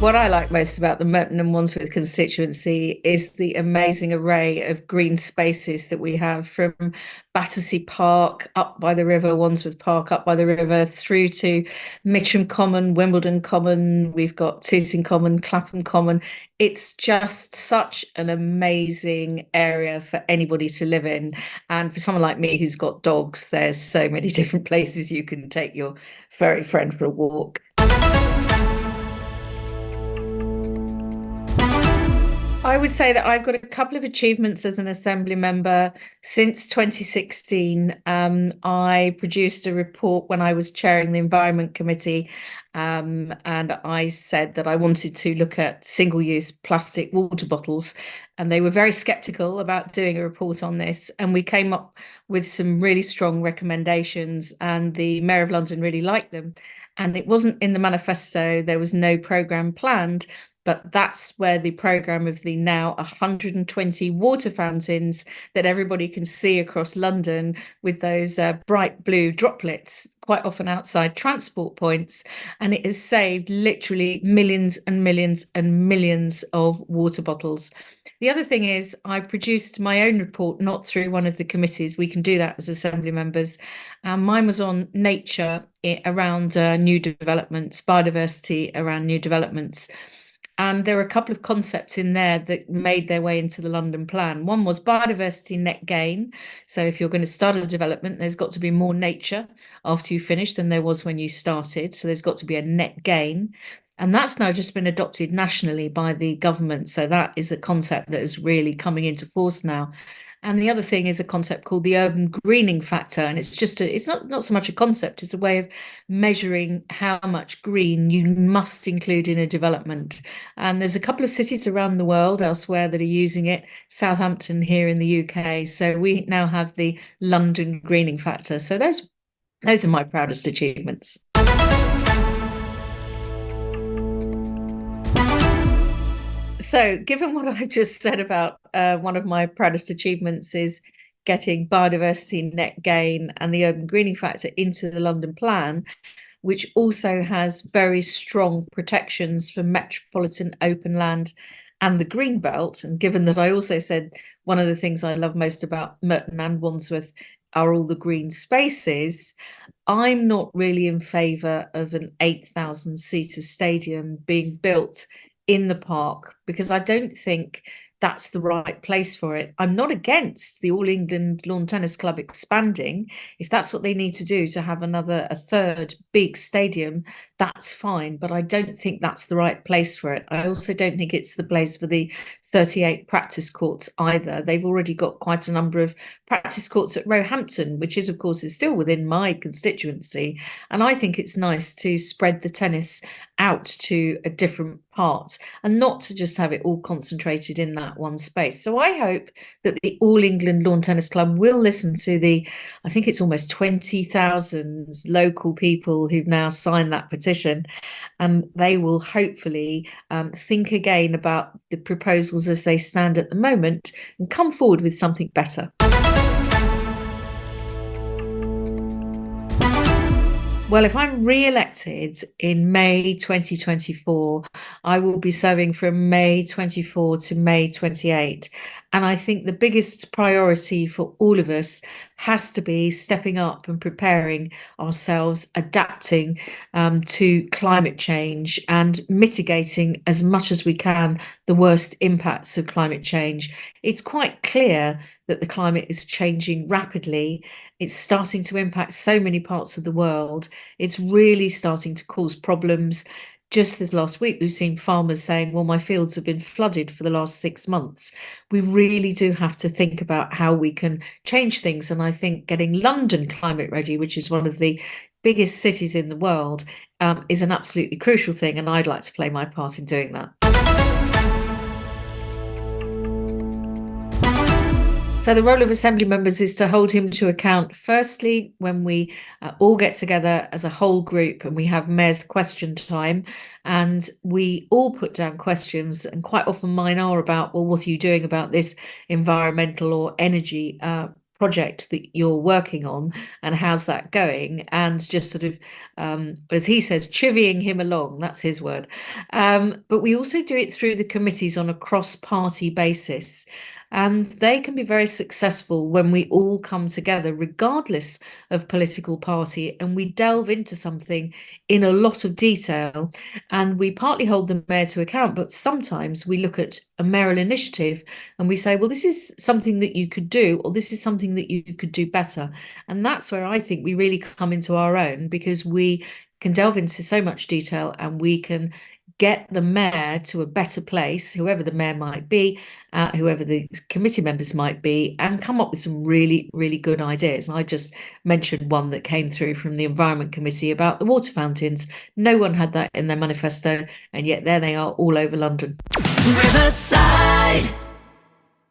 What I like most about the Merton and Wandsworth constituency is the amazing array of green spaces that we have, from Battersea Park up by the river, Wandsworth Park up by the river, through to Mitcham Common, Wimbledon Common. We've got Tooting Common, Clapham Common. It's just such an amazing area for anybody to live in. And for someone like me who's got dogs, there's so many different places you can take your furry friend for a walk. I would say that I've got a couple of achievements as an Assembly member. Since 2016, I produced a report when I was chairing the Environment Committee, and I said that I wanted to look at single-use plastic water bottles, and they were very sceptical about doing a report on this, and we came up with some really strong recommendations, and the Mayor of London really liked them. And it wasn't in the manifesto, there was no programme planned, but that's where the programme of the now 120 water fountains that everybody can see across London, with those bright blue droplets, quite often outside transport points, and it has saved literally millions and millions and millions of water bottles. The other thing is, I produced my own report, not through one of the committees. We can do that as Assembly members. Mine was on nature around new developments, biodiversity around new developments. And there were a couple of concepts in there that made their way into the London plan. One was biodiversity net gain. So if you're going to start a development, there's got to be more nature after you finish than there was when you started. So there's got to be a net gain. And that's now just been adopted nationally by the government. So that is a concept that is really coming into force now. And the other thing is a concept called the urban greening factor. And it's not so much a concept, it's a way of measuring how much green you must include in a development. And there's a couple of cities around the world elsewhere that are using it, Southampton here in the UK. So we now have the London greening factor. So those are my proudest achievements. So, given what I've just said about one of my proudest achievements is getting biodiversity net gain and the urban greening factor into the London plan, which also has very strong protections for metropolitan open land and the green belt, and given that I also said one of the things I love most about Merton and Wandsworth are all the green spaces, I'm not really in favour of an 8,000-seater stadium being built in the park, because I don't think that's the right place for it. I'm not against the All England Lawn Tennis Club expanding. If that's what they need to do to have a third big stadium, that's fine. But I don't think that's the right place for it. I also don't think it's the place for the 38 practice courts either. They've already got quite a number of practice courts at Roehampton, which is, of course, is still within my constituency. And I think it's nice to spread the tennis out to a different part and not to just have it all concentrated in that one space. So I hope that the All England Lawn Tennis Club will listen to I think it's almost 20,000 local people who've now signed that petition, and they will hopefully think again about the proposals as they stand at the moment and come forward with something better. Well, if I'm re-elected in May 2024, I will be serving from May 24 to May 28. And I think the biggest priority for all of us has to be stepping up and preparing ourselves, adapting to climate change and mitigating as much as we can the worst impacts of climate change. It's quite clear that the climate is changing rapidly. It's starting to impact so many parts of the world. It's really starting to cause problems. Just this last week, we've seen farmers saying, well, my fields have been flooded for the last 6 months. We really do have to think about how we can change things. And I think getting London climate ready, which is one of the biggest cities in the world, is an absolutely crucial thing. And I'd like to play my part in doing that. So the role of Assembly members is to hold him to account, firstly, when we all get together as a whole group and we have Mayor's question time, and we all put down questions, and quite often mine are about, well, what are you doing about this environmental or energy project that you're working on and how's that going, and just sort of, as he says, chivying him along. That's his word. But we also do it through the committees on a cross-party basis. And they can be very successful when we all come together, regardless of political party, and we delve into something in a lot of detail. And we partly hold the mayor to account, but sometimes we look at a mayoral initiative and we say, well, this is something that you could do, or this is something that you could do better. And that's where I think we really come into our own, because we can delve into so much detail and we can get the mayor to a better place, whoever the mayor might be, whoever the committee members might be, and come up with some really, really good ideas. And I just mentioned one that came through from the Environment Committee about the water fountains. No one had that in their manifesto, and yet there they are all over London. Riverside.